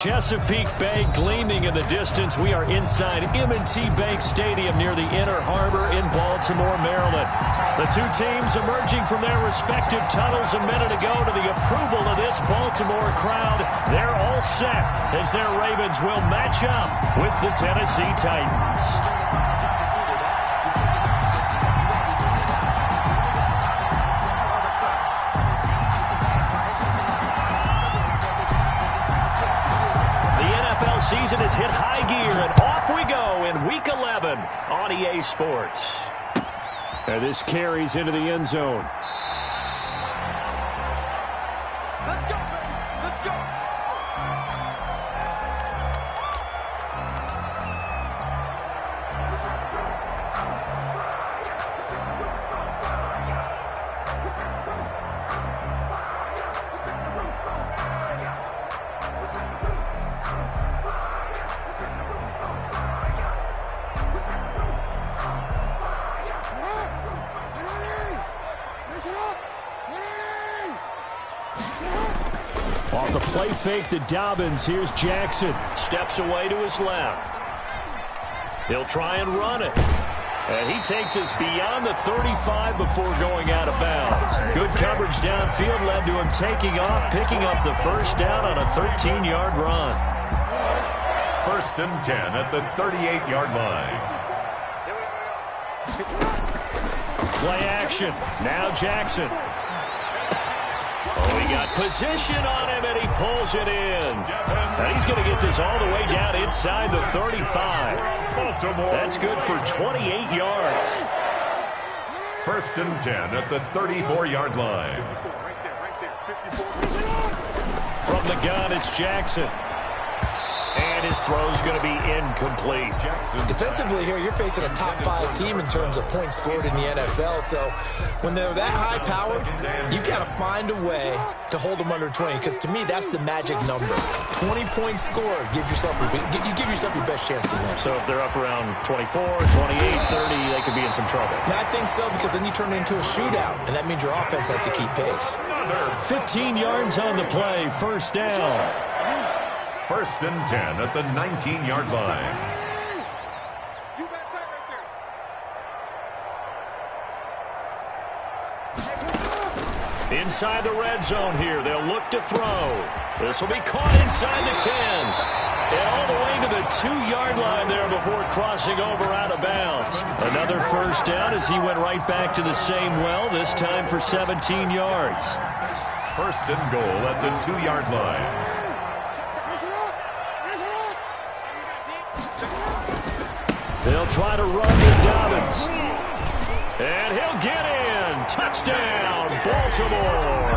Chesapeake Bay gleaming in the distance. We are inside M&T Bank Stadium near the Inner Harbor in Baltimore, Maryland. The two teams emerging from their respective tunnels a minute ago to the approval of this Baltimore crowd. They're all set as their Ravens will match up with the Tennessee Titans. Season has hit high gear, and off we go in Week 11 on EA Sports. And this carries into the end zone. Let's go, baby. Let's go. Off the play fake to Dobbins. Here's Jackson. Steps away to his left. He'll try and run it. And he takes us beyond the 35 before going out of bounds. Good coverage downfield led to him taking off, picking up the first down on a 13-yard run. 1st and 10 at the 38-yard line. Play action. Now Jackson. Oh, he got position on him, and he pulls it in. And he's going to get this all the way down inside the 35. That's good for 28 yards. 1st and 10 at the 34-yard line. From the gun, it's Jackson. And his throw's going to be incomplete. Defensively here, you're facing a top 5 team in terms of points scored in the NFL. So when they're that high powered, you've got to find a way to hold them under 20. Because to me, that's the magic number. 20 points scored. You give yourself your best chance to win. So if they're up around 24, 28, 30, they could be in some trouble. Yeah, I think so, because then you turn it into a shootout. And that means your offense has to keep pace. 15 yards on the play. First down. 1st and 10 at the 19-yard line. Inside the red zone here. They'll look to throw. This will be caught inside the 10. And all the way to the 2-yard line there before crossing over out of bounds. Another first down as he went right back to the same well, this time for 17 yards. 1st and goal at the 2-yard line. They'll try to run to Dobbins. And he'll get in. Touchdown, Baltimore.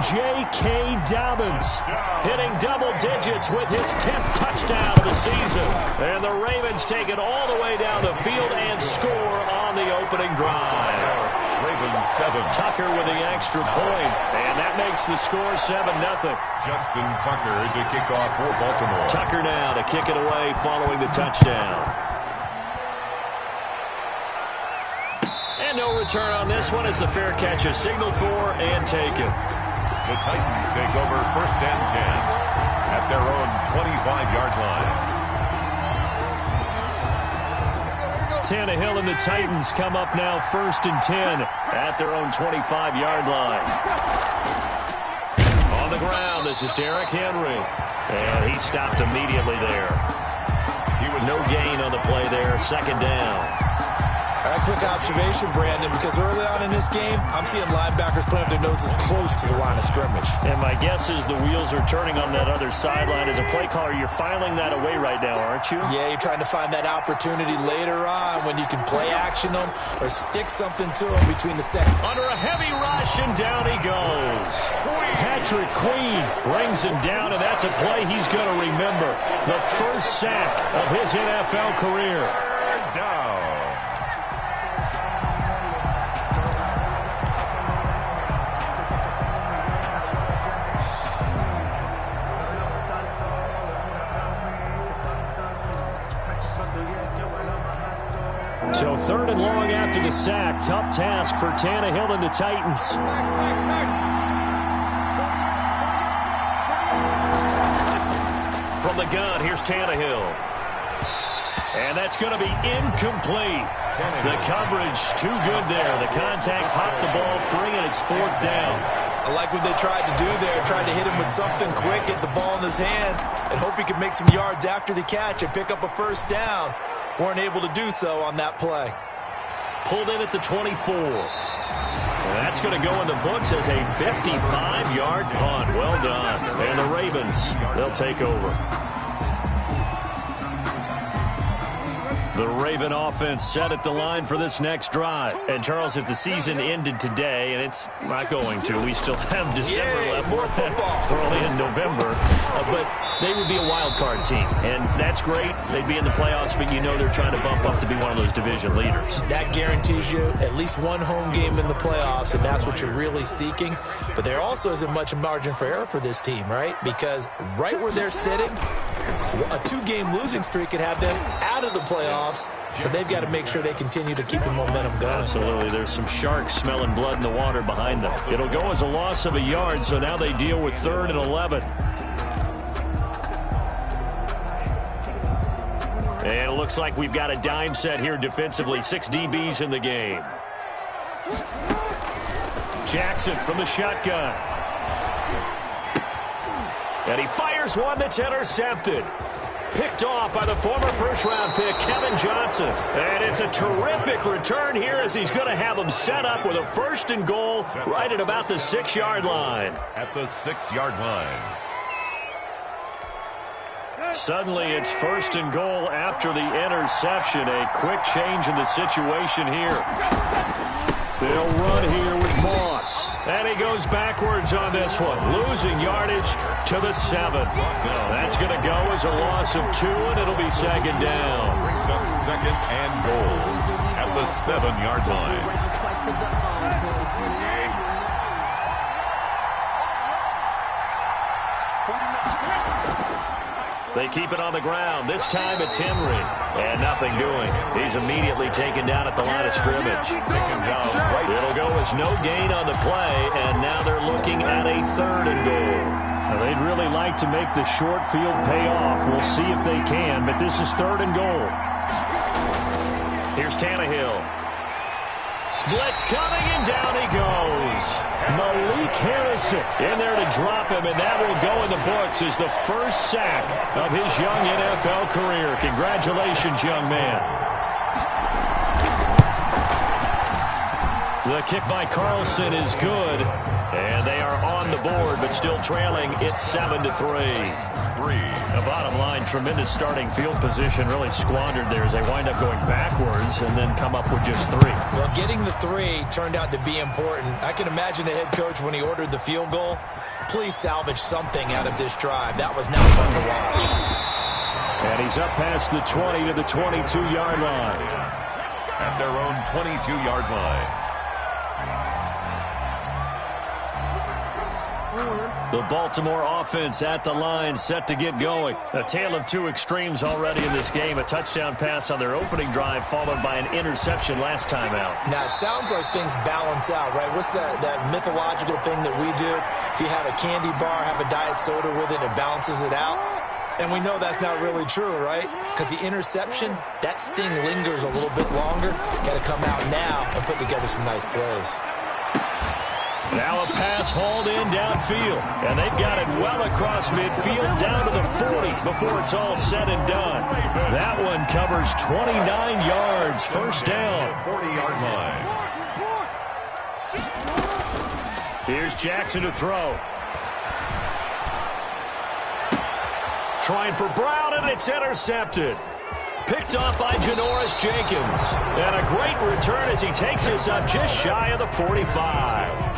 J.K. Dobbins hitting double digits with his 10th touchdown of the season. And the Ravens take it all the way down the field and score on the opening drive. Ravens 7. Tucker with the extra point. And that makes the score 7-0. Justin Tucker to kick off for Baltimore. Tucker now to kick it away following the touchdown. And no return on this one as the fair catch is signaled for and taken. The Titans take over 1st and 10 at their own 25-yard line. Tannehill and the Titans come up now 1st and 10 at their own 25-yard line. On the ground, this is Derrick Henry. And he stopped immediately there. He was no gain on the play there, 2nd down. A quick observation, Brandon, because early on in this game, I'm seeing linebackers putting up their noses close to the line of scrimmage. And my guess is the wheels are turning on that other sideline. As a play caller, you're filing that away right now, aren't you? Yeah, you're trying to find that opportunity later on when you can play action them or stick something to them between the second. Under a heavy rush, and down he goes. Patrick Queen brings him down, and that's a play he's going to remember. The first sack of his NFL career. Down. So 3rd and long after the sack. Tough task for Tannehill and the Titans. From the gun, here's Tannehill. And that's going to be incomplete. The coverage too good there. The contact popped the ball free, and it's 4th down. I like what they tried to do there. Tried to hit him with something quick, get the ball in his hands, and hope he could make some yards after the catch and pick up a first down. Weren't able to do so on that play. Pulled in at the 24. And that's going to go in the books as a 55-yard punt. Well done. And the Ravens, they'll take over. The Raven offense set at the line for this next drive. And, Charles, if the season ended today, and it's not going to, we still have December left. More football. We're only in November. But they would be a wild card team. And that's great. They'd be in the playoffs, but you know they're trying to bump up to be one of those division leaders. That guarantees you at least one home game in the playoffs, and that's what you're really seeking. But there also isn't much margin for error for this team, right? Because right where they're sitting, a 2-game losing streak could have them out of the playoffs, so they've got to make sure they continue to keep the momentum going. Absolutely. There's some sharks smelling blood in the water behind them. It'll go as a loss of a yard, so now they deal with 3rd and 11. And it looks like we've got a dime set here defensively. 6 DBs in the game. Jackson from the shotgun. And he fires one that's intercepted. Picked off by the former first-round pick, Kevin Johnson. And it's a terrific return here as he's going to have them set up with a 1st and goal right at about the 6-yard line. At the 6-yard line. Suddenly it's 1st and goal after the interception. A quick change in the situation here. They'll run here with Moss. And he goes backwards on this one. Losing yardage to the 7. That's going to go as a loss of 2, and it'll be 2nd down. Brings up 2nd and goal at the 7-yard line. They keep it on the ground. This time it's Henry. And nothing doing. He's immediately taken down at the line of scrimmage. Taken down right. It'll go as no gain on the play, and now they're looking at a 3rd and goal. Now, they'd really like to make the short field pay off. We'll see if they can, but this is 3rd and goal. Here's Tannehill. Blitz coming, and down he goes. Malik Harrison in there to drop him, and that will go in the books as the first sack of his young NFL career. Congratulations, young man. The kick by Carlson is good, and they are on the board, but still trailing. It's 7-3. The bottom line, tremendous starting field position, really squandered there as they wind up going backwards and then come up with just 3. Well, getting the 3 turned out to be important. I can imagine the head coach when he ordered the field goal. Please salvage something out of this drive. That was not fun to watch. And he's up past the 20 to the 22-yard line. At their own 22-yard line. The Baltimore offense at the line, set to get going. A tale of 2 extremes already in this game. A touchdown pass on their opening drive, followed by an interception last time out. Now, it sounds like things balance out, right? What's that mythological thing that we do? If you have a candy bar, have a diet soda with it, it balances it out. And we know that's not really true, right? Because the interception, that sting lingers a little bit longer. Got to come out now and put together some nice plays. Now a pass hauled in downfield, and they've got it well across midfield down to the 40 before it's all said and done. That one covers 29 yards, first down. 40-yard line. Here's Jackson to throw. Trying for Brown, and it's intercepted. Picked off by Janoris Jenkins. And a great return as he takes us up just shy of the 45.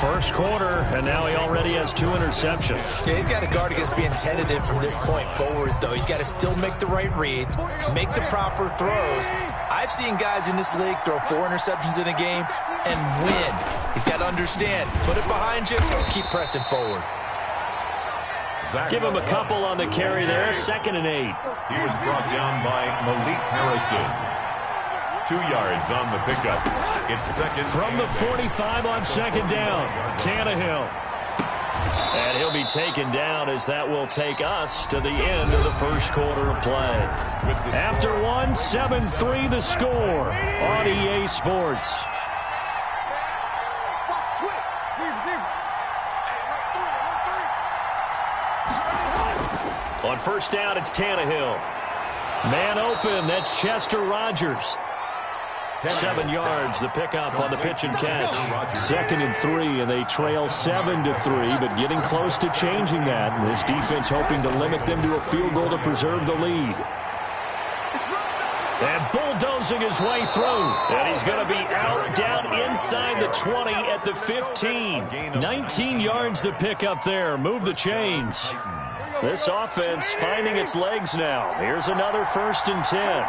First quarter, and now he already has 2 interceptions. Yeah, he's got to guard against being tentative from this point forward, though. He's got to still make the right reads, make the proper throws. I've seen guys in this league throw 4 interceptions in a game and win. He's got to understand, put it behind you, keep pressing forward. Give him a couple on the carry there, 2nd and 8. He was brought down by Malik Harrison. 2 yards on the pickup. It's 2nd. From the 45 on 2nd down. Tannehill. And he'll be taken down as that will take us to the end of the first quarter of play. After one, 7-3 the score on EA Sports. On first down, it's Tannehill. Man open, that's Chester Rogers. 7 yards, the pickup on the pitch and catch. 2nd and 3, and they trail 7-3, but getting close to changing that. And this defense hoping to limit them to a field goal to preserve the lead. And bulldozing his way through. And he's going to be out down inside the 20 at the 15. 19 yards the pickup there. Move the chains. This offense finding its legs now. Here's another 1st and 10.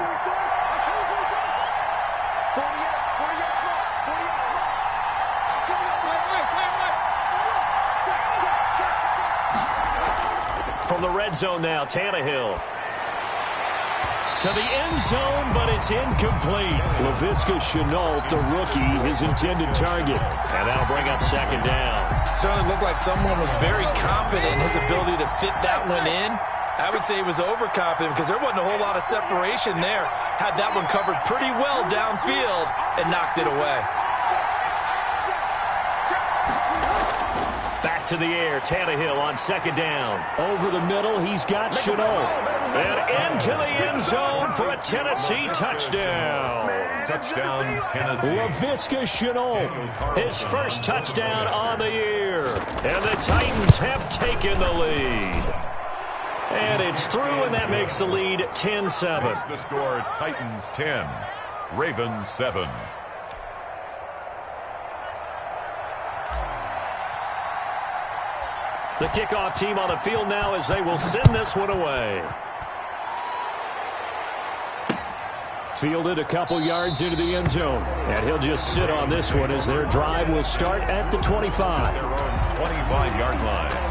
From the red zone now, Tannehill. To the end zone, but it's incomplete. Laviska Shenault, the rookie, his intended target. And that'll bring up 2nd down. Certainly looked like someone was very confident in his ability to fit that one in. I would say he was overconfident because there wasn't a whole lot of separation there. Had that one covered pretty well downfield and knocked it away. Back to the air, Tannehill on 2nd down. Over the middle, he's got Shenault. And into the end zone for a Tennessee touchdown. Touchdown, Tennessee. Laviska Shenault, his first touchdown on the year. And the Titans have taken the lead. And it's through, and that makes the lead 10-7. The score, Titans 10, Ravens 7. The kickoff team on the field now as they will send this one away. Fielded a couple yards into the end zone. And he'll just sit on this one as their drive will start at the 25. Their own 25-yard line.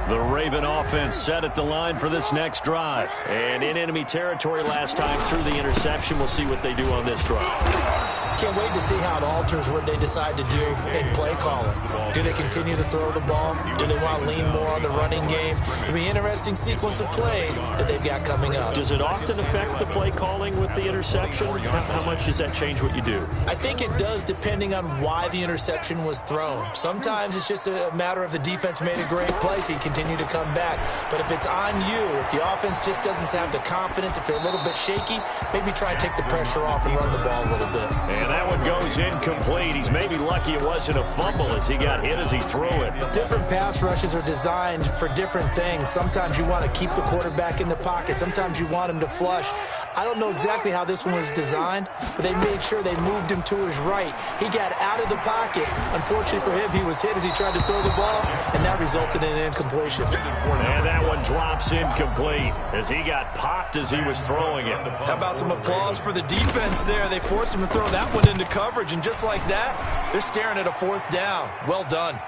The Raven offense set at the line for this next drive. And in enemy territory last time through the interception. We'll see what they do on this drive. Can't wait to see how it alters what they decide to do in play calling. Do they continue to throw the ball? Do they want to lean more on the running game? It'll be an interesting sequence of plays that they've got coming up. Does it often affect the play calling with the interception? How much does that change what you do? I think it does depending on why the interception was thrown. Sometimes it's just a matter of the defense made a great play, so you continue to come back. But if it's on you, if the offense just doesn't have the confidence, if they're a little bit shaky, maybe try and take the pressure off and run the ball a little bit. And that one goes incomplete. He's maybe lucky it wasn't a fumble as he got hit as he threw it. Different pass rushes are designed for different things. Sometimes you want to keep the quarterback in the pocket. Sometimes you want him to flush. I don't know exactly how this one was designed, but they made sure they moved him to his right. He got out of the pocket. Unfortunately for him, he was hit as he tried to throw the ball, and that resulted in an incompletion. And that one drops incomplete as he got popped as he was throwing it. How about some applause for the defense there? They forced him to throw that one into coverage, and just like that, they're staring at a 4th down. Well done.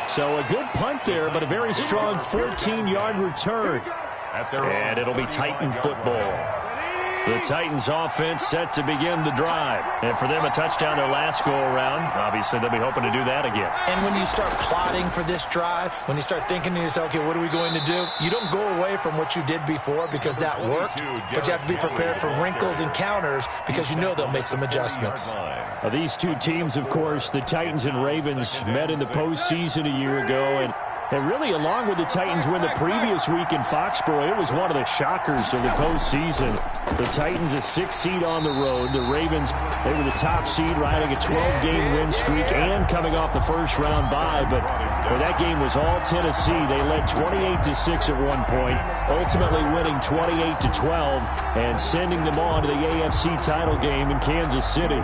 So a good punt there, but a very strong 14-yard return. And it'll be Titan football. The Titans offense set to begin the drive. And for them, a touchdown their last go-around. Obviously, they'll be hoping to do that again. And when you start plotting for this drive, when you start thinking to yourself, okay, what are we going to do? You don't go away from what you did before because that worked, but you have to be prepared for wrinkles and counters because you know they'll make some adjustments. These two teams, of course, the Titans and Ravens, met in the postseason a year ago, and really, along with the Titans win the previous week in Foxborough, it was one of the shockers of the postseason. The Titans a 6th seed on the road. The Ravens, they were the top seed, riding a 12-game win streak and coming off the first-round bye. But that game was all Tennessee. They led 28-6 at one point, ultimately winning 28-12 and sending them on to the AFC title game in Kansas City.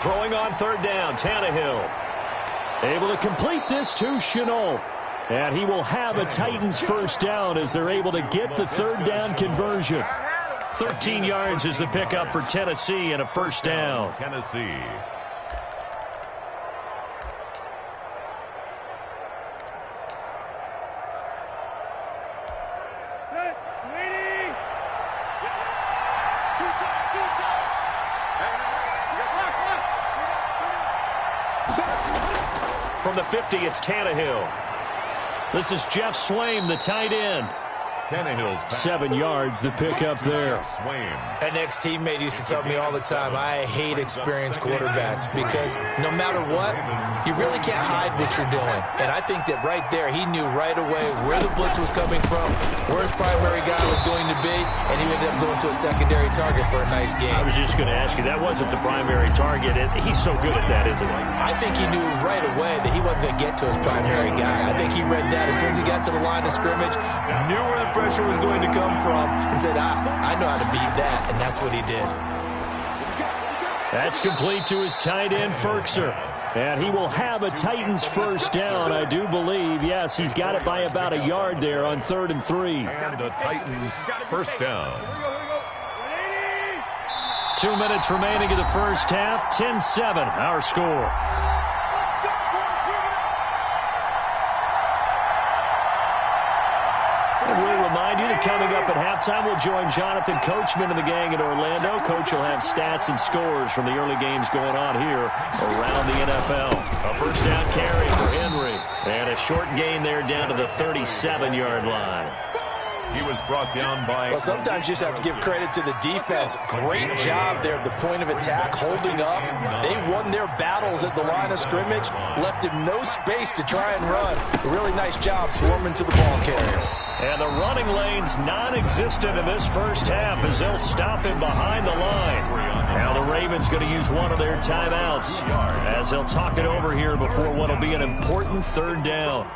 Throwing on 3rd down, Tannehill. Able to complete this to Shenault. And he will have a Titans 1st down as they're able to get the 3rd down conversion. 13 yards is the pickup for Tennessee and a first down. Tennessee. From the 50, it's Tannehill. This is Jeff Swaim, the tight end. Tannehill's pass. 7 yards, the pickup there. Swaim. An ex-teammate used to tell me all the time, I hate experienced quarterbacks because no matter what, you really can't hide what you're doing. And I think that right there, he knew right away where the blitz was coming from, where his primary guy was going to be, and he ended up going to a secondary target for a nice game. I was just going to ask you, that wasn't the primary target. He's so good at that, isn't he? I think he knew right away that he wasn't going to get to his primary guy. I think he read that as soon as he got to the line of scrimmage, knew where the pressure was going to come from, and said, I know how to beat that, and that's what he did. That's complete to his tight end, Firkser. And he will have a Titans first down, I do believe. Yes, he's got it by about a yard there on 3rd and 3. And the Titans first down. 2 minutes remaining in the first half. 10-7, our score. We'll remind you that coming up at halftime, we'll join Jonathan Coachman and the gang in Orlando. Coach will have stats and scores from the early games going on here around the NFL. A first down carry for Henry. And a short gain there down to the 37-yard line. He was brought down by... Well, sometimes you just have to give credit to the defense. Great job there at the point of attack, holding up. They won their battles at the line of scrimmage, left him no space to try and run. A really nice job swarming to the ball carrier. And the running lane's non-existent in this first half as they'll stop him behind the line. Now the Ravens going to use one of their timeouts as they'll talk it over here before what will be an important third down.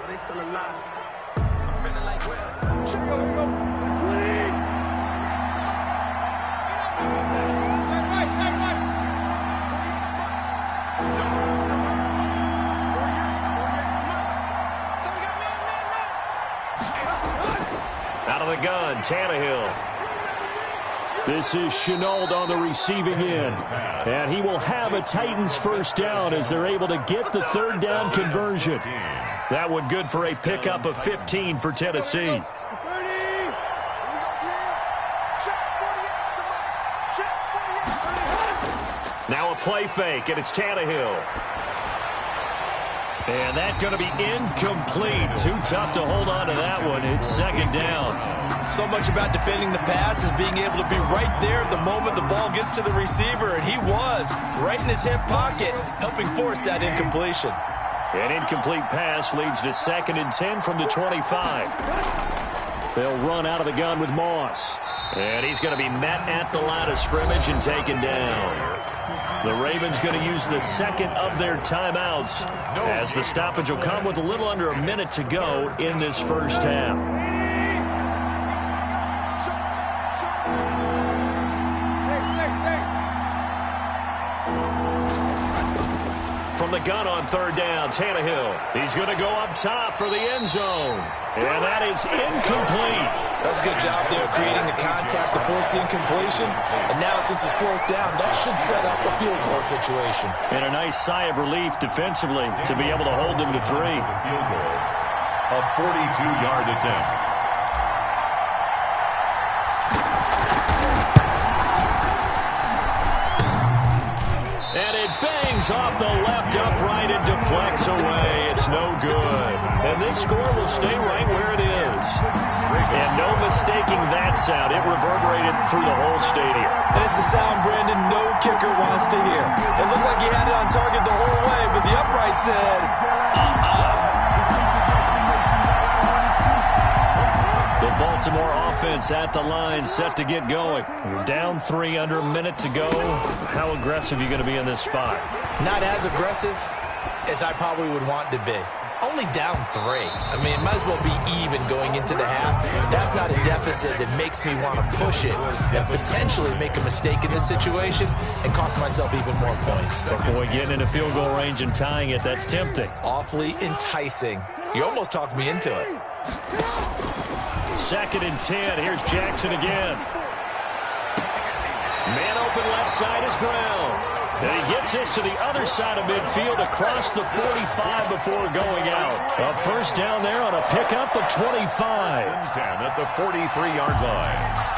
Out of the gun, Tannehill. This is Shenault on the receiving end. And he will have a Titans first down as they're able to get the third down conversion. That one good for a pickup of 15 for Tennessee. Now a play fake, and it's Tannehill. And that's going to be incomplete. Too tough to hold on to that one. It's second down. So much about defending the pass is being able to be right there the moment the ball gets to the receiver, and he was right in his hip pocket, helping force that incompletion. An incomplete pass leads to 2nd and 10 from the 25. They'll run out of the gun with Moss. And he's going to be met at the line of scrimmage and taken down. The Ravens going to use the second of their timeouts as the stoppage will come with a little under a minute to go in this first half. From the gun on third down, Tannehill. He's going to go up top for the end zone. And that is incomplete. That's a good job there, creating the contact to force the incompletion. And now, since it's fourth down, that should set up a field goal situation. And a nice sigh of relief defensively to be able to hold them to 3. Field goal. A 42-yard attempt. And it bangs off the left upright and deflects away. It's no good. And this score will stay right where it is. And no mistaking that sound. It reverberated through the whole stadium. And it's the sound, Brandon, no kicker wants to hear. It looked like he had it on target the whole way, but the upright said, The Baltimore offense at the line, set to get going. You're down 3, under a minute to go. How aggressive are you going to be in this spot? Not as aggressive as I probably would want to be. Only down 3. I mean, it might as well be even going into the half. That's not a deficit that makes me want to push it and potentially make a mistake in this situation and cost myself even more points. But boy, getting into field goal range and tying it, that's tempting. Awfully enticing. You almost talked me into it. 2nd and 10. Here's Jackson again. open left side is Brown. And he gets this to the other side of midfield across the 45 before going out. A first down there on a pickup of 25. 10 at the 43-yard line.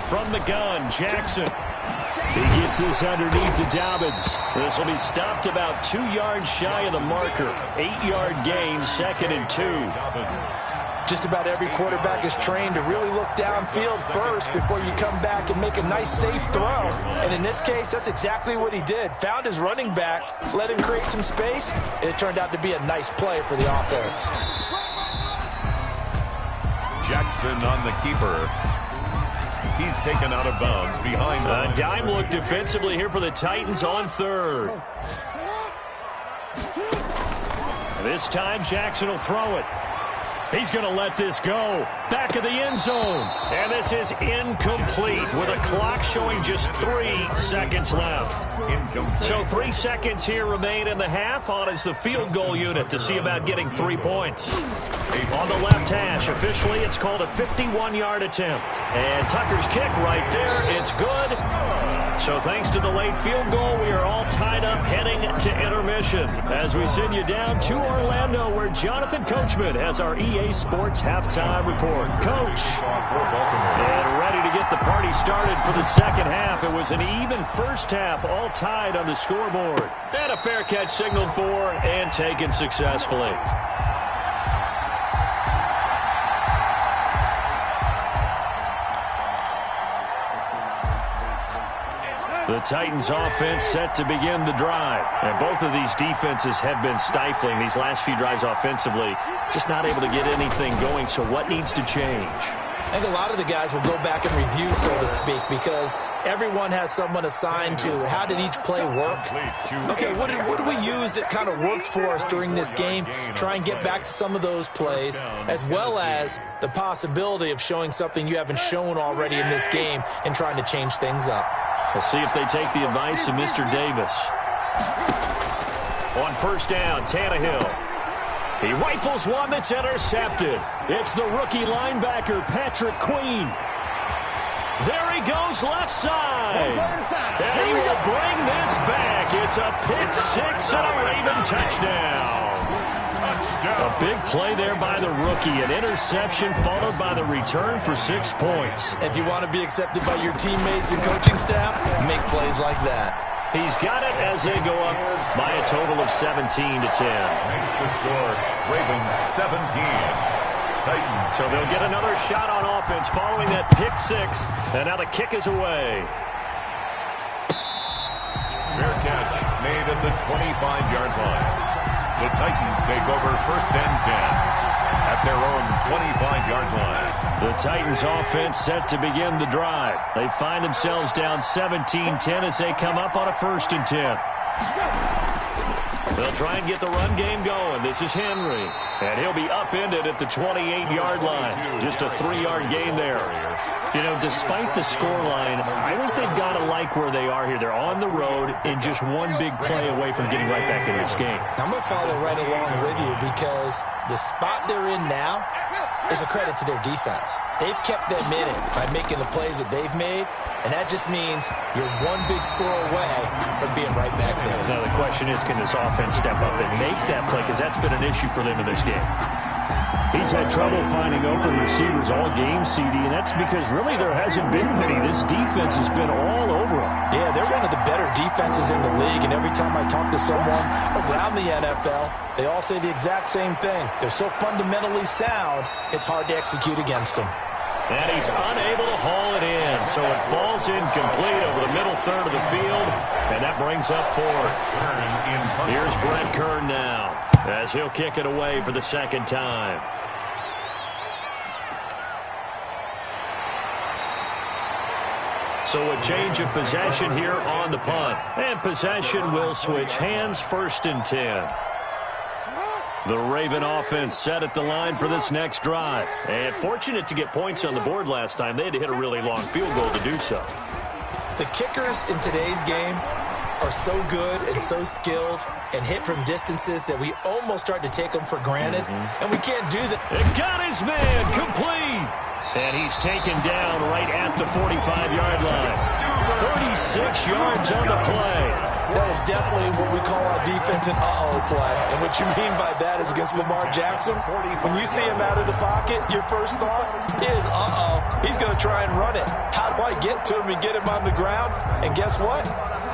From the gun, Jackson. He gets this underneath to Dobbins. This will be stopped about 2 yards shy of the marker. 8-yard gain, 2nd and 2. Just about every quarterback is trained to really look downfield first before you come back and make a nice, safe throw. And in this case, that's exactly what he did. Found his running back, let him create some space, and it turned out to be a nice play for the offense. Jackson on the keeper. He's taken out of bounds behind the dime look defensively here for the Titans on 3rd. This time Jackson will throw it. He's going to let this go. Back of the end zone. And this is incomplete with a clock showing just 3 seconds left. So 3 seconds here remain in the half. On is the field goal unit to see about getting 3 points. On the left hash, officially it's called a 51-yard attempt. And Tucker's kick right there. It's good. So thanks to the late field goal, we are all tied up heading to intermission as we send you down to Orlando where Jonathan Coachman has our EA Sports halftime report. Coach, and ready to get the party started for the second half. It was an even first half, all tied on the scoreboard. And a fair catch signaled for and taken successfully. The Titans offense set to begin the drive. And both of these defenses have been stifling these last few drives offensively. Just not able to get anything going. So what needs to change? I think a lot of the guys will go back and review, so to speak, because everyone has someone assigned to how did each play work. Okay, what did we use that kind of worked for us during this game? Try and get back to some of those plays, as well as the possibility of showing something you haven't shown already in this game and trying to change things up. We'll see if they take the advice of Mr. Davis. On first down, Tannehill. He rifles one that's intercepted. It's the rookie linebacker, Patrick Queen. There he goes left side. And he will bring this back. It's a pick six and a Raven touchdown. A big play there by the rookie. An interception followed by the return for 6 points. If you want to be accepted by your teammates and coaching staff, make plays like that. He's got it as they go up by a total of 17-10. Makes the score. Ravens 17. Titans. So they'll get another shot on offense following that pick six. And now the kick is away. Fair catch made at the 25-yard line. The Titans take over first and 10 at their own 25-yard line. The Titans offense set to begin the drive. They find themselves down 17-10 as they come up on a first and 10. They'll try and get the run game going. This is Henry. And he'll be upended at the 28-yard line. Just a 3-yard gain there. You know, despite the scoreline, I think they've got to like where they are here. They're on the road and just one big play away from getting right back in this game. I'm going to follow right along with you because the spot they're in now is a credit to their defense. They've kept them in it by making the plays that they've made, and that just means you're one big score away from being right back there. Now the question is, can this offense step up and make that play? Because that's been an issue for them in this game. He's had trouble finding open receivers all game, CD, and that's because really there hasn't been many. This defense has been all over them. Yeah, they're one of the better defenses in the league, and every time I talk to someone around the NFL, they all say the exact same thing. They're so fundamentally sound, it's hard to execute against them. And he's unable to haul it in, so it falls incomplete over the middle third of the field, and that brings up fourth. Here's Brett Kern now, as he'll kick it away for the second time. So a change of possession here on the punt. And possession will switch hands, first and 10. The Raven offense set at the line for this next drive. And fortunate to get points on the board last time. They had to hit a really long field goal to do so. The kickers in today's game are so good and so skilled and hit from distances that we almost start to take them for granted, and we can't do that. It got his man complete. And he's taken down right at the 45-yard line. 36 yards on the play. That is definitely what we call our defense an uh-oh play. And what you mean by that is against Lamar Jackson, when you see him out of the pocket, your first thought is, uh-oh, he's going to try and run it. How do I get to him and get him on the ground? And guess what?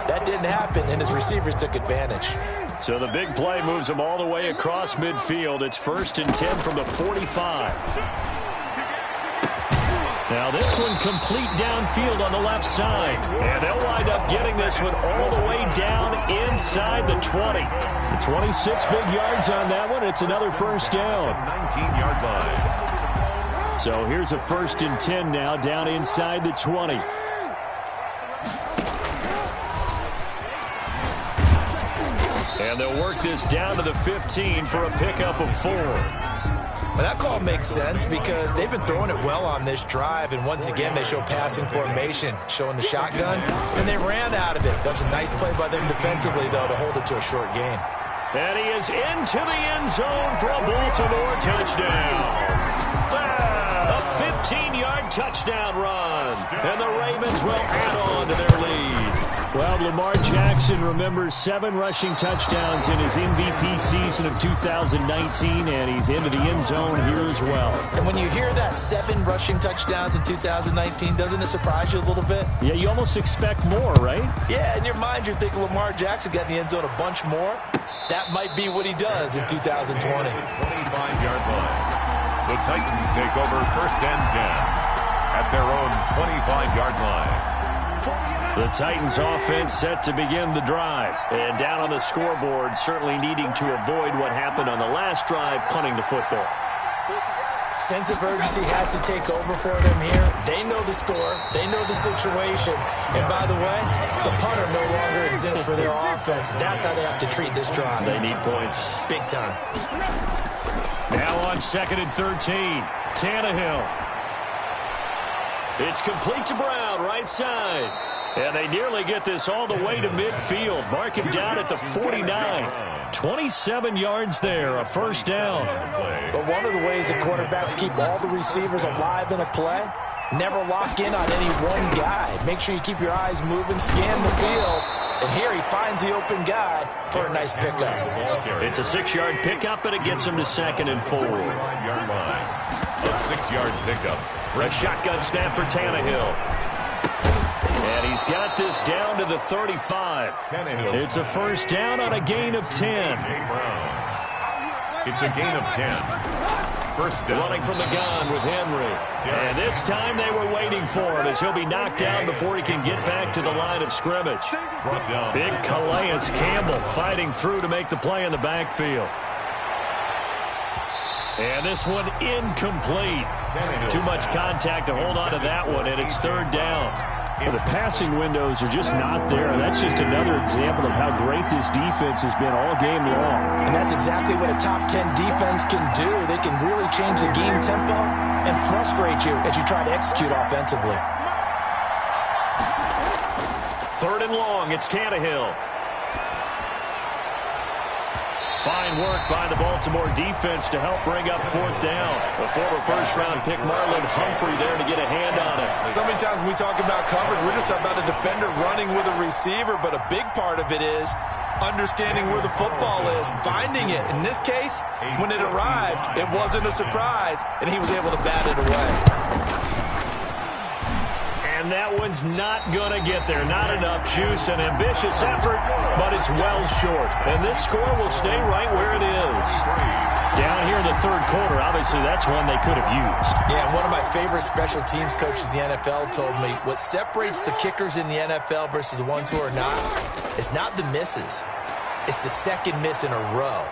That didn't happen, and his receivers took advantage. So the big play moves him all the way across midfield. It's 1st and 10 from the 45. Now this one complete downfield on the left side. And they'll wind up getting this one all the way down inside the 20. 26 big yards on that one. It's another first down. 19-yard line. So here's a 1st and 10 now down inside the 20. And they'll work this down to the 15 for a pickup of 4. Well, that call makes sense because they've been throwing it well on this drive, and once again they show passing formation, showing the shotgun, and they ran out of it. That's a nice play by them defensively, though, to hold it to a short gain. And he is into the end zone for a Baltimore touchdown. A 15-yard touchdown run, and the Ravens will add on to their lead. Well, Lamar Jackson remembers 7 rushing touchdowns in his MVP season of 2019, and he's into the end zone here as well. And when you hear that 7 rushing touchdowns in 2019, doesn't it surprise you a little bit? Yeah, you almost expect more, right? Yeah, in your mind you're thinking Lamar Jackson got in the end zone a bunch more. That might be what he does in 2020. 25-yard line. The Titans take over 1st and 10 at their own 25-yard line. The Titans offense set to begin the drive. And down on the scoreboard, certainly needing to avoid what happened on the last drive, punting the football. Sense of urgency has to take over for them here. They know the score. They know the situation. And by the way, the punter no longer exists for their offense. That's how they have to treat this drive. They need points. Big time. Now on 2nd and 13, Tannehill. It's complete to Brown, right side. And they nearly get this all the way to midfield. Mark him down at the 49. 27 yards there, a first down. But one of the ways that quarterbacks keep all the receivers alive in a play, never lock in on any one guy. Make sure you keep your eyes moving, scan the field. And here he finds the open guy for a nice pickup. It's a 6-yard pickup, and it gets him to 2nd and 4. 5-yard line. A 6-yard pickup. A shotgun snap for Tannehill. And he's got this down to the 35. It's a first down on a gain of 10. It's a gain of 10. First down. Running from the gun with Henry. And this time they were waiting for him as he'll be knocked down before he can get back to the line of scrimmage. Big Calais Campbell fighting through to make the play in the backfield. And this one incomplete. Too much contact to hold on to that one, and it's 3rd down. Well, the passing windows are just not there. That's just another example of how great this defense has been all game long. And that's exactly what a top 10 defense can do. They can really change the game tempo and frustrate you as you try to execute offensively. 3rd and long, it's Tannehill. Fine work by the Baltimore defense to help bring up 4th down. The former first-round pick Marlon Humphrey there to get a hand on it. So many times when we talk about coverage, we're just about a defender running with a receiver, but a big part of it is understanding where the football is, finding it. In this case, when it arrived, it wasn't a surprise, and he was able to bat it away. And that one's not going to get there. Not enough juice. An ambitious effort, but it's well short. And this score will stay right where it is. Down here in the 3rd quarter, obviously that's one they could have used. Yeah, one of my favorite special teams coaches in the NFL told me what separates the kickers in the NFL versus the ones who are not is not the misses. It's the 2nd miss in a row.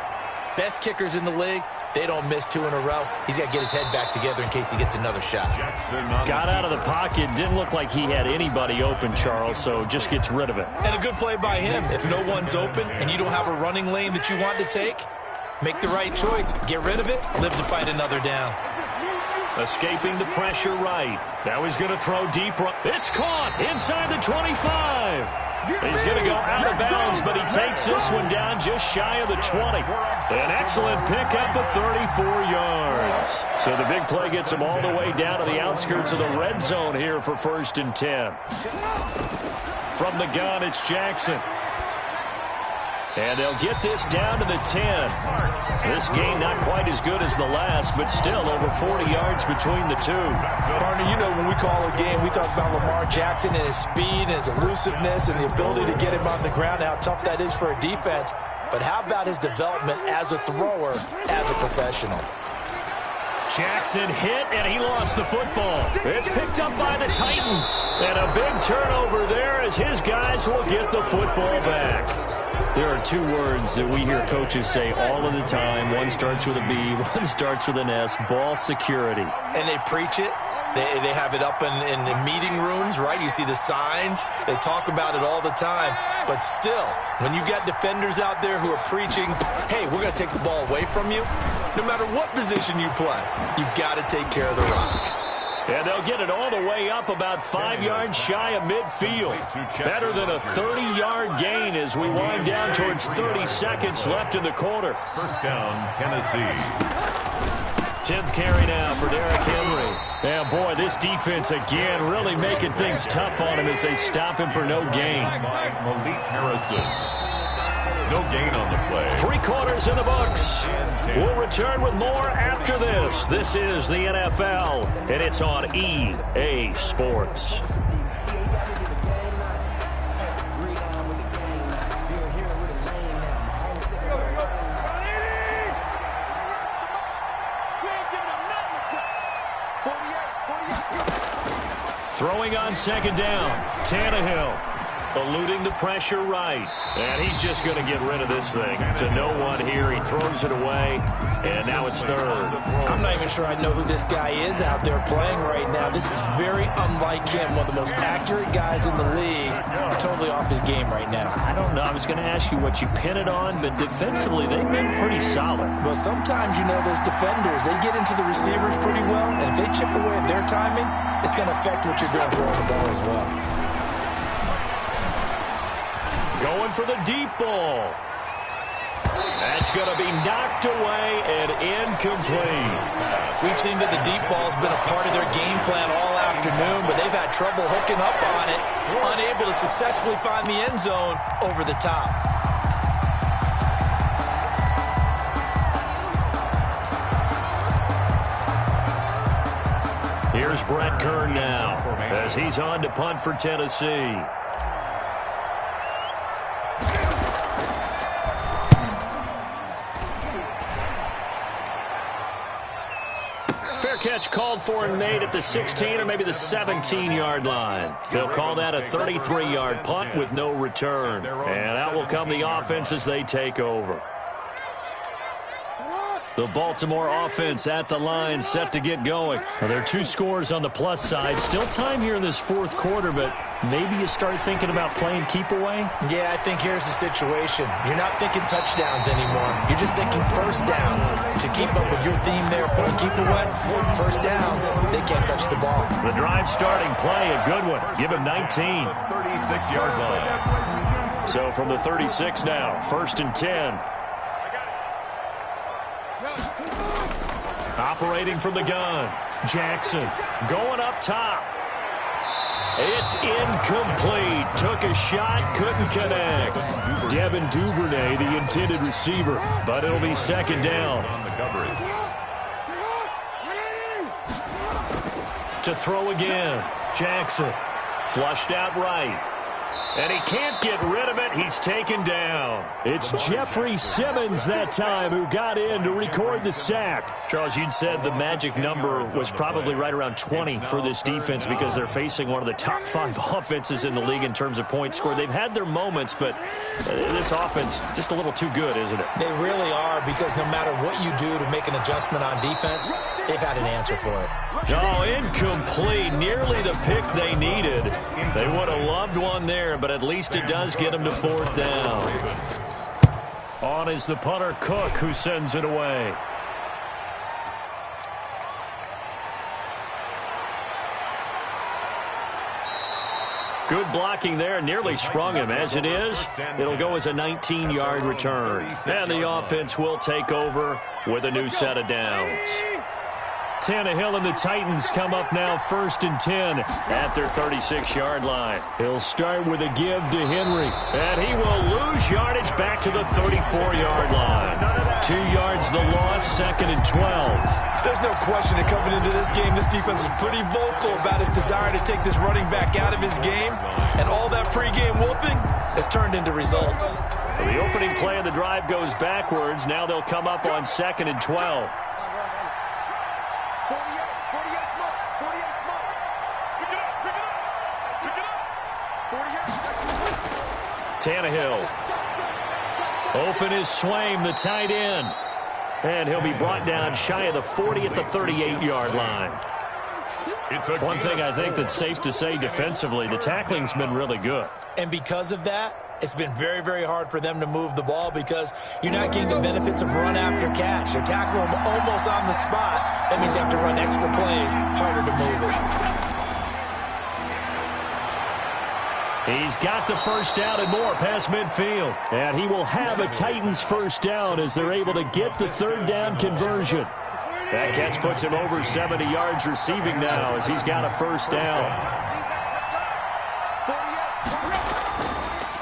Best kickers in the league, they don't miss 2 in a row. He's got to get his head back together in case he gets another shot. Got out of the pocket. Didn't look like he had anybody open, Charles, so just gets rid of it. And a good play by him. If no one's open and you don't have a running lane that you want to take, make the right choice. Get rid of it. Live to fight another down. Escaping the pressure right. Now he's going to throw deep. It's caught inside the 25. He's going to go out of bounds, but he takes this one down just shy of the 20. An excellent pickup of 34 yards. So the big play gets him all the way down to the outskirts of the red zone here for 1st and 10. From the gun, it's Jackson. And they'll get this down to the 10. This game not quite as good as the last, but still over 40 yards between the two. Partner, you know when we call a game, we talk about Lamar Jackson and his speed and his elusiveness and the ability to get him on the ground, how tough that is for a defense. But how about his development as a thrower, as a professional? Jackson hit, and he lost the football. It's picked up by the Titans. And a big turnover there as his guys will get the football back. There are two words that we hear coaches say all of the time. One starts with a B, one starts with an S, ball security. And they preach it. They have it up in meeting rooms, right? You see the signs. They talk about it all the time. But still, when you got defenders out there who are preaching, hey, we're going to take the ball away from you, no matter what position you play, you've got to take care of the rock. And they'll get it all the way up about 5 yards shy of midfield. Better than a 30-yard gain as we wind down towards 30 seconds left in the quarter. 1st down, Tennessee. 10th carry now for Derrick Henry. Yeah, boy, this defense again really making things tough on him as they stop him for no gain. Malik Harrison. No gain on the play. 3 quarters in the books. We'll return with more after this. This is the NFL, and it's on EA Sports. Throwing on 2nd down. Tannehill. Eluding the pressure right. And he's just going to get rid of this thing to no one here. He throws it away, and now it's 3rd. I'm not even sure I know who this guy is out there playing right now. This is very unlike him, one of the most accurate guys in the league. Totally off his game right now. I don't know. I was going to ask you what you pin it on, but defensively they've been pretty solid. But sometimes, you know, those defenders, they get into the receivers pretty well, and if they chip away at their timing, it's going to affect what you're doing throwing the ball as well. Going for the deep ball. That's going to be knocked away and incomplete. We've seen that the deep ball's been a part of their game plan all afternoon, but they've had trouble hooking up on it, unable to successfully find the end zone over the top. Here's Brett Kern now as he's on to punt for Tennessee. Catch called for and made at the 16 or maybe the 17-yard line. They'll call that a 33-yard punt with no return. And out will come the offense as they take over. The Baltimore offense at the line, set to get going. Well, there are 2 scores on the plus side. Still time here in this 4th quarter, but maybe you start thinking about playing keep away? Yeah, I think here's the situation. You're not thinking touchdowns anymore. You're just thinking 1st downs. To keep up with your theme there, playing keep away, 1st downs, they can't touch the ball. The drive starting play, a good one. Give him 19. 36-yard line. So from the 36 now, 1st and 10. Operating from the gun. Jackson going up top. It's incomplete. Took a shot, couldn't connect. Devin Duvernay, the intended receiver, but it'll be 2nd down. On the coverage. To throw again. Jackson flushed out right. And he can't get rid of it. He's taken down. It's Jeffrey Simmons that time who got in to record the sack. Charles, you'd said the magic number was probably right around 20 for this defense because they're facing one of the top 5 offenses in the league in terms of points scored. They've had their moments, but this offense just a little too good, isn't it? They really are, because no matter what you do to make an adjustment on defense, they've had an answer for it. Oh, incomplete. Nearly the pick they needed. They would have loved one there, but at least it does get them to 4th down. On is the punter, Cook, who sends it away. Good blocking there, nearly sprung him. As it is, it'll go as a 19-yard return. And the offense will take over with a new set of downs. Tannehill and the Titans come up now 1st and 10 at their 36-yard line. He'll start with a give to Henry, and he will lose yardage back to the 34-yard line. 2 yards the loss, 2nd and 12. There's no question that coming into this game, this defense is pretty vocal about his desire to take this running back out of his game, and all that pregame wolfing has turned into results. So the opening play of the drive goes backwards. Now they'll come up on 2nd and 12. Tannehill. Open is Swaim, the tight end. And he'll be brought down shy of the 40 at the 38-yard line. One thing I think that's safe to say defensively, the tackling's been really good. And because of that, it's been very, very hard for them to move the ball because you're not getting the benefits of run after catch. They're tackling them almost on the spot. That means they have to run extra plays, harder to move it. He's got the first down and more past midfield. And he will have a Titans first down as they're able to get the 3rd down conversion. That catch puts him over 70 yards receiving now as he's got a first down.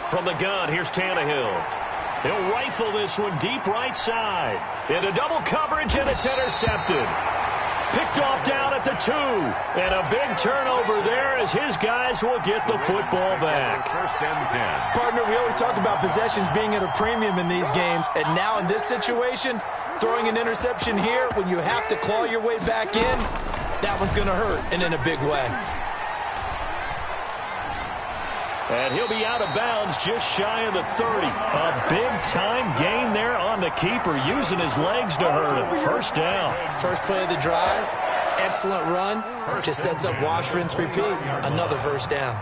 From the gun, here's Tannehill. He'll rifle this one deep right side. Into double coverage, and it's intercepted. Picked off down at the 2. And a big turnover there as his guys will get the football back. 1st and 10. Partner, we always talk about possessions being at a premium in these games. And now in this situation, throwing an interception here when you have to claw your way back in, that one's going to hurt, and in a big way. And he'll be out of bounds just shy of the 30. A big-time gain there on the keeper, using his legs to hurt him. First down. First play of the drive, excellent run. Just sets up wash, rinse, repeat. Another first down.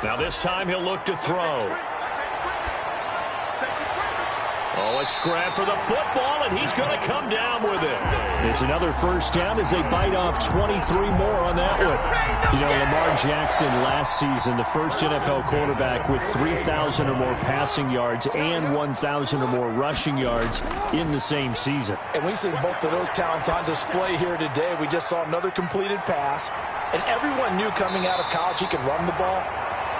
Now this time he'll look to throw. Oh, a scrap for the football, and he's going to come down with it. It's another first down as they bite off 23 more on that one. You know, Lamar Jackson last season, the first NFL quarterback with 3,000 or more passing yards and 1,000 or more rushing yards in the same season. And we see both of those talents on display here today. We just saw another completed pass, and everyone knew coming out of college he could run the ball.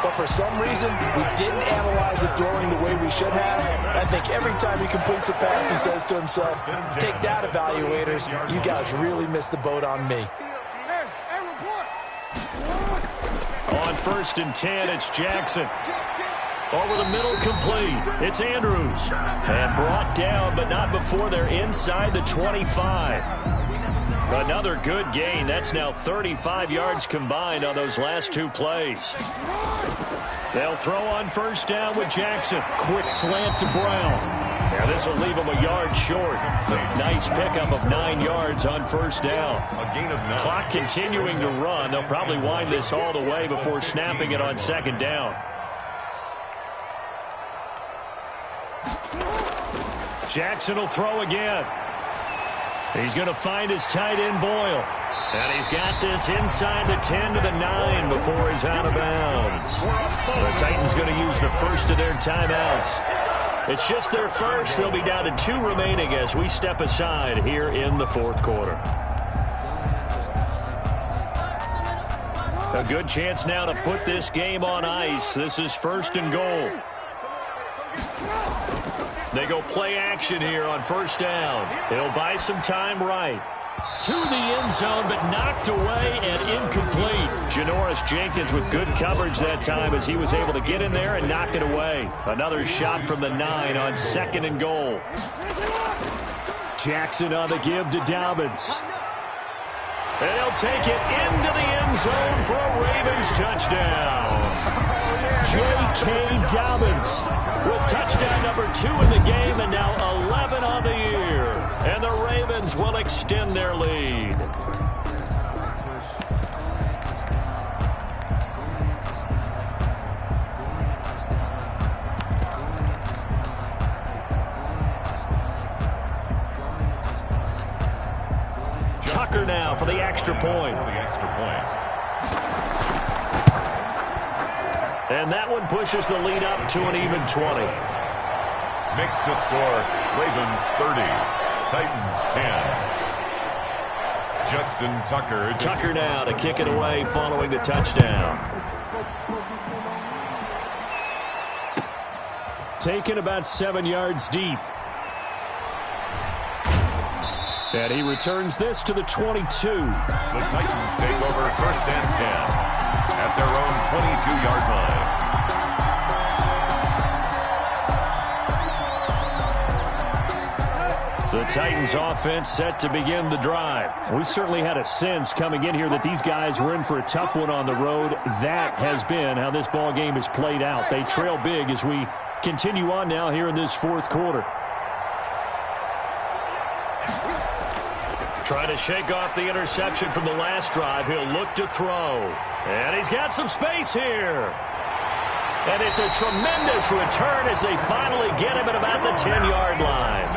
But for some reason, we didn't analyze it throwing the way we should have. I think every time he completes a pass, he says to himself, take that, evaluators. You guys really missed the boat on me. On 1st and 10, it's Jackson. Over the middle, complete. It's Andrews. And brought down, but not before they're inside the 25. Another good gain. That's now 35 yards combined on those last 2 plays. They'll throw on first down with Jackson. Quick slant to Brown. Now this will leave him a yard short. Nice pickup of 9 yards on first down. A gain of 9. Clock continuing to run. They'll probably wind this all the way before snapping it on 2nd down. Jackson will throw again. He's going to find his tight end, Boyle. And he's got this inside the 10 to the 9 before he's out of bounds. The Titans going to use the first of their timeouts. It's just their first. They'll be down to 2 remaining as we step aside here in the 4th quarter. A good chance now to put this game on ice. This is 1st and goal. They go play action here on first down. He'll buy some time right. To the end zone, but knocked away and incomplete. Janoris Jenkins with good coverage that time as he was able to get in there and knock it away. Another shot from the 9 on 2nd and goal. Jackson on the give to Dobbins. And he'll take it into the end zone for a Ravens touchdown. J.K. Dobbins with touchdown number 2 in the game and now 11 on the year. And the Ravens will extend their lead. Tucker now for the extra point. And that one pushes the lead up to an even 20. Makes the score, Ravens 30, Titans 10. Justin Tucker. Tucker now to kick it away following the touchdown. Taken about 7 yards deep. And he returns this to the 22. The Titans take over 1st and 10 at their own 22-yard line. The Titans offense set to begin the drive. We certainly had a sense coming in here that these guys were in for a tough one on the road. That has been how this ball game has played out. They trail big as we continue on now here in this 4th quarter. Trying to shake off the interception from the last drive. He'll look to throw. And he's got some space here. And it's a tremendous return as they finally get him at about the 10-yard line.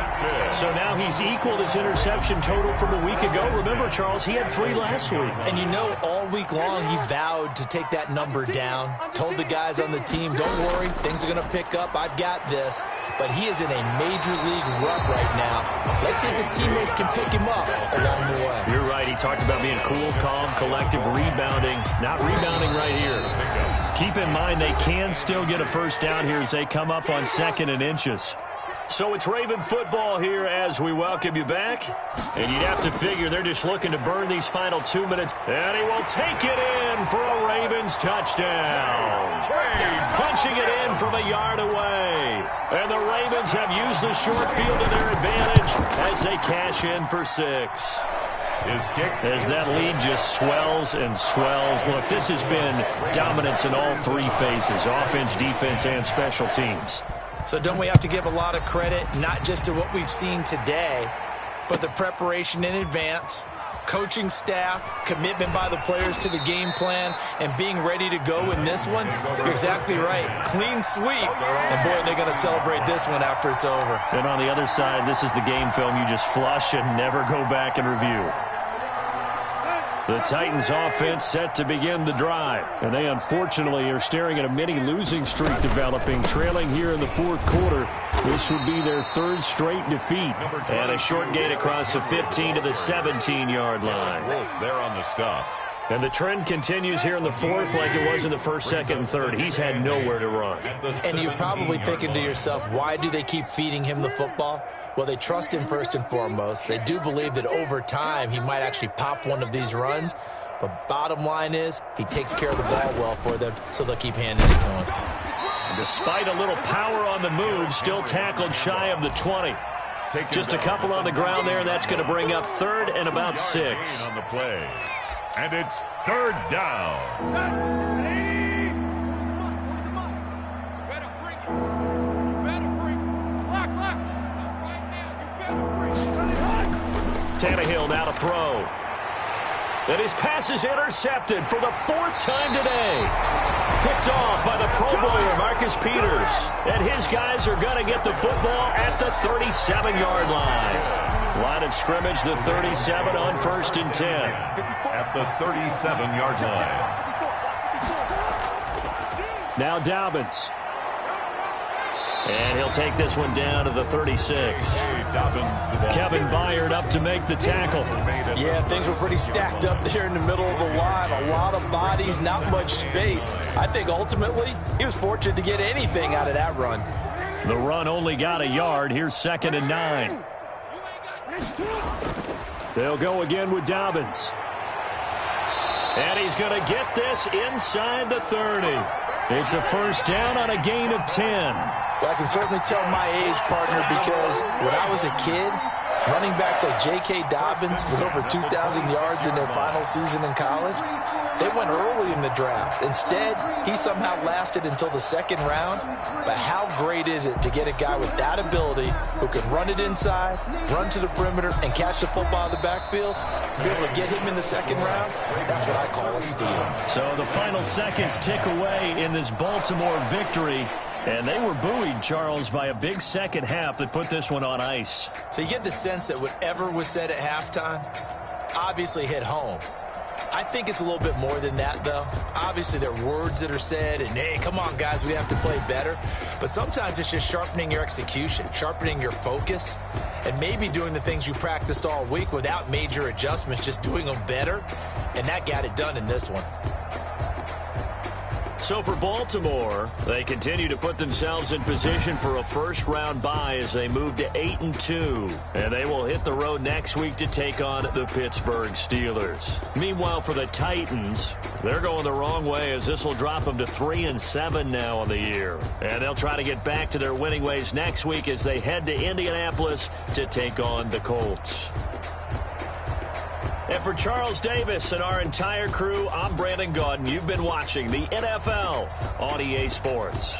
So now he's equaled his interception total from a week ago. Remember, Charles, he had 3 last week. And you know, all week long he vowed to take that number down. Told the guys on the team, don't worry, things are going to pick up. I've got this. But he is in a major league rut right now. Let's see if his teammates can pick him up along the way. You're right. He talked about being cool, calm, collective, rebounding. Not rebounding right here. Keep in mind they can still get a first down here as they come up on 2nd and inches. So it's Raven football here as we welcome you back. And you'd have to figure they're just looking to burn these final 2 minutes. And he will take it in for a Ravens touchdown. Punching it in from a yard away. And the Ravens have used the short field to their advantage as they cash in for 6. His kick. As that lead just swells and swells. Look, this has been dominance in all 3 phases, offense, defense, and special teams. So don't we have to give a lot of credit, not just to what we've seen today, but the preparation in advance, coaching staff, commitment by the players to the game plan, and being ready to go in this one? You're exactly right. Clean sweep. And, boy, they're going to celebrate this one after it's over. And on the other side, this is the game film you just flush and never go back and review. The Titans offense set to begin the drive. And they unfortunately are staring at a mini losing streak developing, trailing here in the 4th quarter. This would be their 3rd straight defeat. And a short gain across the 15 to the 17-yard line. Wolf there on the stop. And the trend continues here in the 4th like it was in the 1st, 2nd, and 3rd. He's had nowhere to run. And you're probably thinking to yourself, why do they keep feeding him the football? Well, they trust him first and foremost. They do believe that over time he might actually pop one of these runs. But bottom line is he takes care of the ball well for them, so they'll keep handing it to him. And despite a little power on the move, still tackled shy of the 20. Just a couple on the ground there, and that's going to bring up 3rd and about 6. On the play. And it's 3rd down. Tannehill now to throw. And his pass is intercepted for the 4th time today. Picked off by the Pro Bowler, Marcus Peters. And his guys are going to get the football at the 37-yard line. Line of scrimmage, the 37 on 1st and 10. At the 37-yard line. Now Dobbins. And he'll take this one down to the 36. Kevin Byard up to make the tackle. Yeah, things were pretty stacked up there in the middle of the line. A lot of bodies, not much space. I think ultimately he was fortunate to get anything out of that run. The run only got a yard. Here's 2nd and 9. They'll go again with Dobbins. And he's going to get this inside the 30. It's a first down on a gain of 10. Well, I can certainly tell my age, partner, because when I was a kid, running backs like J.K. Dobbins with over 2,000 yards in their final season in college, they went early in the draft. Instead, he somehow lasted until the 2nd round. But how great is it to get a guy with that ability who can run it inside, run to the perimeter, and catch the football in the backfield? Be able to get him in the 2nd round, that's what I call a steal. So the final seconds tick away in this Baltimore victory. And they were buoyed, Charles, by a big second half that put this one on ice. So you get the sense that whatever was said at halftime obviously hit home. I think it's a little bit more than that, though. Obviously, there are words that are said, and, hey, come on, guys, we have to play better. But sometimes it's just sharpening your execution, sharpening your focus, and maybe doing the things you practiced all week without major adjustments, just doing them better. And that got it done in this one. So for Baltimore, they continue to put themselves in position for a first-round bye as they move to 8-2. And they will hit the road next week to take on the Pittsburgh Steelers. Meanwhile, for the Titans, they're going the wrong way as this will drop them to 3-7 now on the year. And they'll try to get back to their winning ways next week as they head to Indianapolis to take on the Colts. And for Charles Davis and our entire crew, I'm Brandon Gaudin. You've been watching the NFL on EA Sports.